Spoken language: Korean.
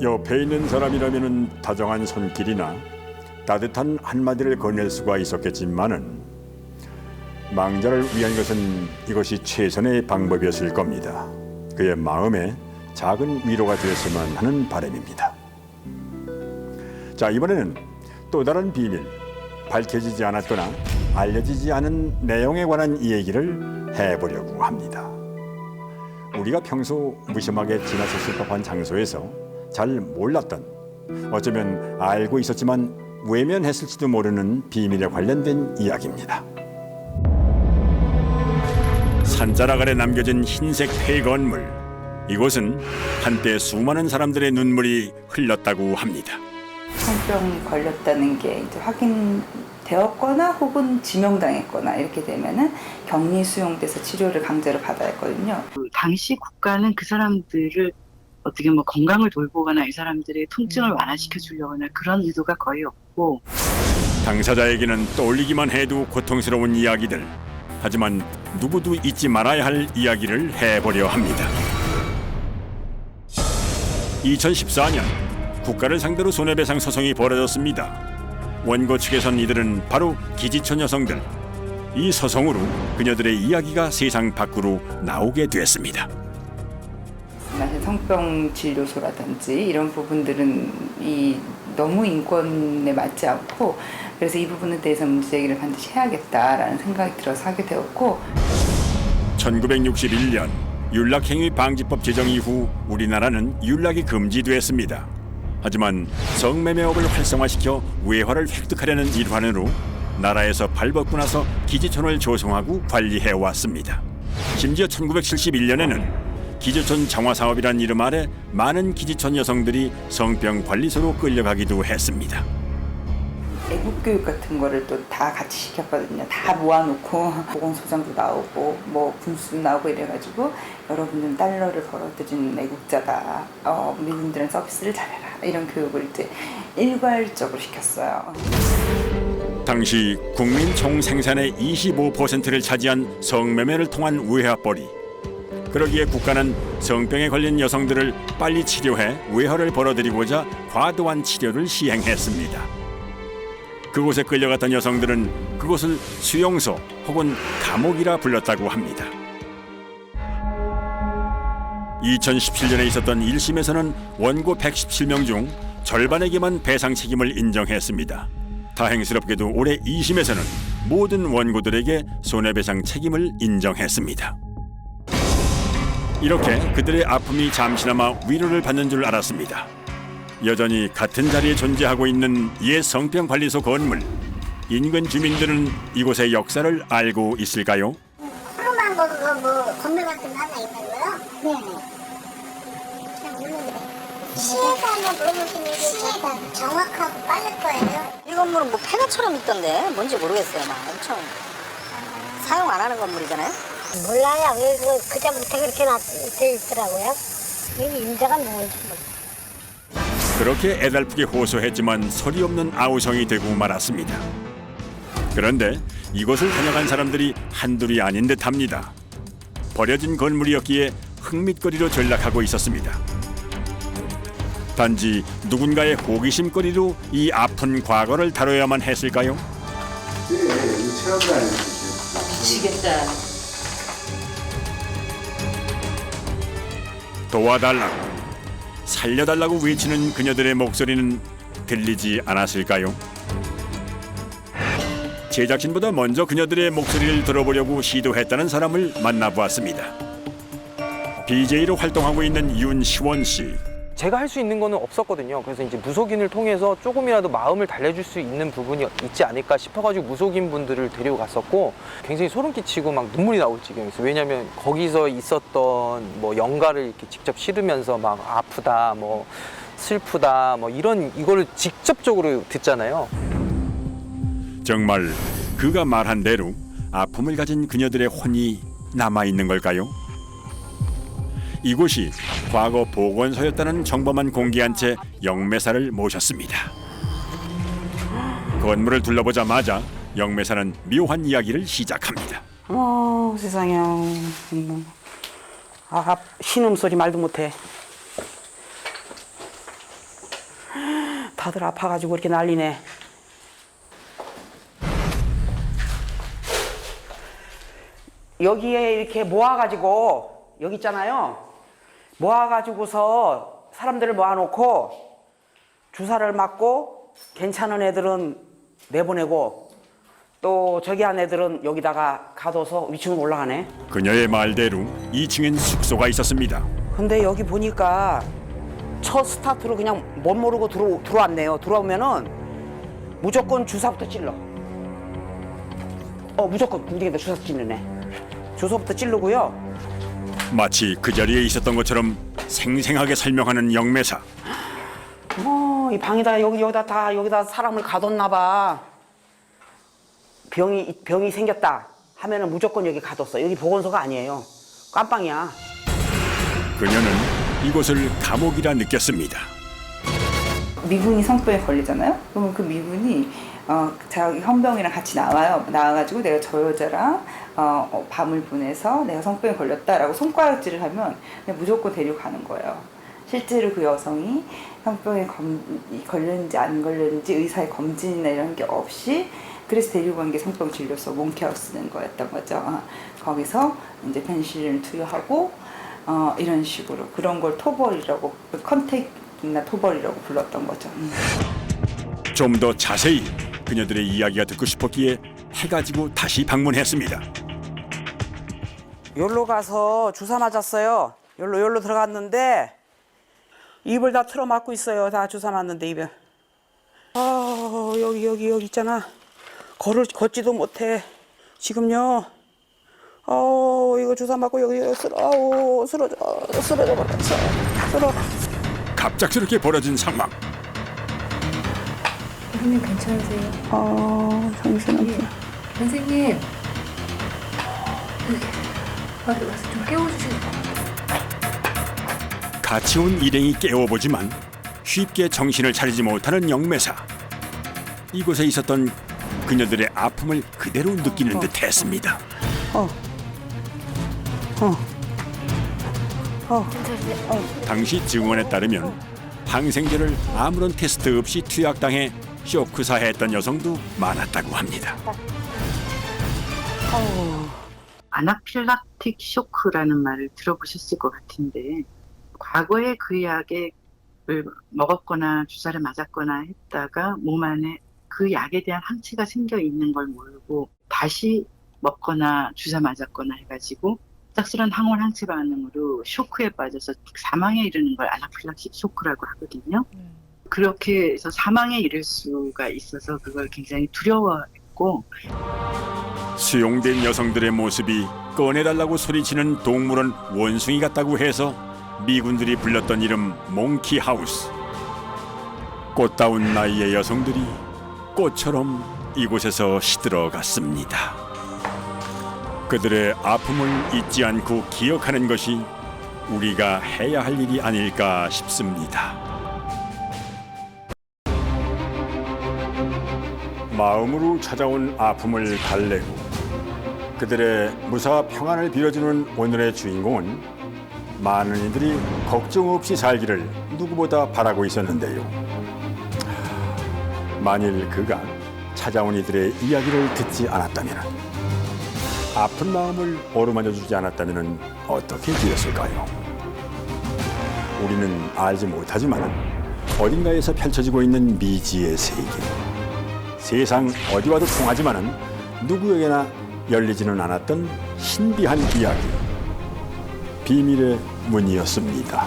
옆에 있는 사람이라면 다정한 손길이나 따뜻한 한마디를 건넬 수가 있었겠지만은 망자를 위한 것은 이것이 최선의 방법이었을 겁니다. 그의 마음에 작은 위로가 되었으면 하는 바람입니다. 자, 이번에는 또 다른 비밀, 밝혀지지 않았거나 알려지지 않은 내용에 관한 이야기를 해보려고 합니다. 우리가 평소 무심하게 지나쳤을 법한 장소에서 잘 몰랐던, 어쩌면 알고 있었지만 외면했을지도 모르는 비밀에 관련된 이야기입니다. 산자락 아래 남겨진 흰색 폐 건물, 이곳은 한때 수많은 사람들의 눈물이 흘렀다고 합니다. 성병 걸렸다는 게 이제 확인되었거나 혹은 지명당했거나 이렇게 되면은 격리 수용돼서 치료를 강제로 받아야 했거든요. 당시 국가는 그 사람들을 어떻게 뭐 건강을 돌보거나 이 사람들의 통증을 완화시켜 주려거나 그런 의도가 거의 없고, 당사자에게는 떠올리기만 해도 고통스러운 이야기들, 하지만 누구도 잊지 말아야 할 이야기를 해보려 합니다. 2014년 국가를 상대로 손해배상 소송이 벌어졌습니다. 원고 측에선 이들은 바로 기지촌 여성들. 이 소송으로 그녀들의 이야기가 세상 밖으로 나오게 됐습니다. 사실 성병 진료소라든지 이런 부분들은 너무 인권에 맞지 않고, 그래서 이 부분에 대해서 문제제기를 반드시 해야겠다라는 생각이 들어서 하게 되었고, 1961년 윤락행위 방지법 제정 이후 우리나라는 윤락이 금지됐습니다. 하지만 성매매업을 활성화시켜 외화를 획득하려는 일환으로 나라에서 발벗고 나서 기지촌을 조성하고 관리해왔습니다. 심지어 1971년에는 기지촌 정화사업이란 이름 아래 많은 기지촌 여성들이 성병 관리소로 끌려가기도 했습니다. 애국교육 같은 거를 또 다 같이 시켰거든요. 다 모아놓고 보건소장도 나오고 뭐 군수도 나오고 이래가지고 여러분들은 달러를 벌어들인 애국자다. 우리들은 서비스를 잘해라. 이런 교육을 이제 일괄적으로 시켰어요. 당시 국민 총 생산의 25%를 차지한 성매매를 통한 외화벌이. 그러기에 국가는 성병에 걸린 여성들을 빨리 치료해 외화를 벌어들이고자 과도한 치료를 시행했습니다. 그곳에 끌려갔던 여성들은 그곳을 수용소 혹은 감옥이라 불렀다고 합니다. 2017년에 있었던 1심에서는 원고 117명 중 절반에게만 배상 책임을 인정했습니다. 다행스럽게도 올해 2심에서는 모든 원고들에게 손해배상 책임을 인정했습니다. 이렇게 그들의 아픔이 잠시나마 위로를 받는 줄 알았습니다. 여전히 같은 자리에 존재하고 있는 옛 성병관리소 건물. 인근 주민들은 이곳의 역사를 알고 있을까요? 조그만 거 그거 뭐 건물 같은 거 하나 있다고요? 네네. 그냥 모르는데. 시에서 한번 물어보시는 게 시에다 정확하고 빠를 거예요. 이 건물은 뭐 폐가처럼 있던데 뭔지 모르겠어요. 막 엄청 사용 안 하는 건물이잖아요. 몰라요. 그때부터 그렇게 돼 있더라고요. 여기 임자가 누군지 몰라요. 그렇게 애달프게 호소했지만 소리 없는 아우성이 되고 말았습니다. 그런데 이곳을 다녀간 사람들이 한둘이 아닌 듯합니다. 버려진 건물이었기에 흙밑거리로 전락하고 있었습니다. 단지 누군가의 호기심거리로 이 아픈 과거를 다뤄야만 했을까요? 미치겠다. 도와달라고, 살려달라고 외치는 그녀들의 목소리는 들리지 않았을까요? 제작진보다 먼저 그녀들의 목소리를 들어보려고 시도했다는 사람을 만나보았습니다. BJ로 활동하고 있는 윤시원 씨. 제가 할 수 있는 거는 없었거든요. 그래서 이제 무속인을 통해서 조금이라도 마음을 달래줄 수 있는 부분이 있지 않을까 싶어가지고 무속인 분들을 데려갔었고, 굉장히 소름 끼치고 막 눈물이 나올 지경이었어요. 왜냐하면 거기서 있었던 뭐 영가를 이렇게 직접 실으면서 막 아프다, 뭐 슬프다, 뭐 이거를 직접적으로 듣잖아요. 정말 그가 말한 대로 아픔을 가진 그녀들의 혼이 남아 있는 걸까요? 이곳이 과거 보건소였다는 정보만 공개한 채 영매사를 모셨습니다. 건물을 둘러보자마자 영매사는 묘한 이야기를 시작합니다. 세상에. 신음소리 말도 못해. 다들 아파가지고 이렇게 난리네. 여기에 이렇게 모아가지고, 여기 있잖아요. 모아가지고서 사람들을 모아놓고 주사를 맞고 괜찮은 애들은 내보내고 또 저기 한 애들은 여기다가 가둬서 위층으로 올라가네. 그녀의 말대로 2층엔 숙소가 있었습니다. 근데 여기 보니까 첫 스타트로 그냥 못 모르고 들어왔네요. 들어오면은 무조건 주사부터 찔러. 무조건 움직인다. 주사 찔르네. 주사부터 찌르고요. 마치 그 자리에 있었던 것처럼 생생하게 설명하는 영매사. 이 방에다 여기다 사람을 가뒀나 봐. 병이 생겼다 하면은 무조건 여기 가뒀어. 여기 보건소가 아니에요. 깜빵이야. 그녀는 이곳을 감옥이라 느꼈습니다. 미군이 성병에 걸리잖아요. 그러면 그 미군이 자기 헌병이랑 같이 나와요. 나와가지고 내가 저 여자랑 밤을 보내서 내가 성병에 걸렸다라고 손가락질을 하면 그냥 무조건 데려가는 거예요. 실제로 그 여성이 성병에 걸렸는지 안 걸렸는지 의사의 검진이나 이런 게 없이 그래서 데리고 간 게 성병 진료소 몽케하우스는 거였던 거죠. 거기서 이제 펜실린을 투여하고 이런 식으로 그런 걸 토벌이라고 컨택이나 토벌이라고 불렀던 거죠. 좀 더 자세히 그녀들의 이야기가 듣고 싶었기에 해가지고 다시 방문했습니다. 여기로 가서 주사 맞았어요. 여기로 들어갔는데 입을 다 틀어막고 있어요. 다 주사 맞는데 입에. 여기 있잖아. 걷지도 못해. 지금요. 이거 주사 맞고 여기 쓰러져 버렸어. 갑작스럽게 벌어진 상황. 선생님 괜찮으세요? 정신없어. 선생님 여기 와서 좀 깨워주세요. 같이 온 일행이 깨워보지만 쉽게 정신을 차리지 못하는 영매사. 이곳에 있었던 그녀들의 아픔을 그대로 느끼는 듯했습니다. 당시 증언에 따르면 항생제를 아무런 테스트 없이 투약당해 쇼크사했던 여성도 많았다고 합니다. 아나필락틱 쇼크라는 말을 들어보셨을 것 같은데 과거에 그 약을 먹었거나 주사를 맞았거나 했다가 몸 안에 그 약에 대한 항체가 생겨 있는 걸 모르고 다시 먹거나 주사 맞았거나 해가지고 갑작스런 항원 항체 반응으로 쇼크에 빠져서 사망에 이르는 걸 아나필락틱 쇼크라고 하거든요. 그렇게 해서 사망에 이를 수가 있어서 그걸 굉장히 두려워했고 수용된 여성들의 모습이 꺼내달라고 소리치는 동물원 원숭이 같다고 해서 미군들이 불렀던 이름 몽키하우스. 꽃다운 나이의 여성들이 꽃처럼 이곳에서 시들어갔습니다. 그들의 아픔을 잊지 않고 기억하는 것이 우리가 해야 할 일이 아닐까 싶습니다. 마음으로 찾아온 아픔을 달래고 그들의 무사 평안을 빌어주는 오늘의 주인공은 많은 이들이 걱정 없이 살기를 누구보다 바라고 있었는데요. 만일 그가 찾아온 이들의 이야기를 듣지 않았다면, 아픈 마음을 어루만져 주지 않았다면 어떻게 되었을까요? 우리는 알지 못하지만 어딘가에서 펼쳐지고 있는 미지의 세계. 세상 어디와도 통하지만은 누구에게나 열리지는 않았던 신비한 이야기. 비밀의 문이었습니다.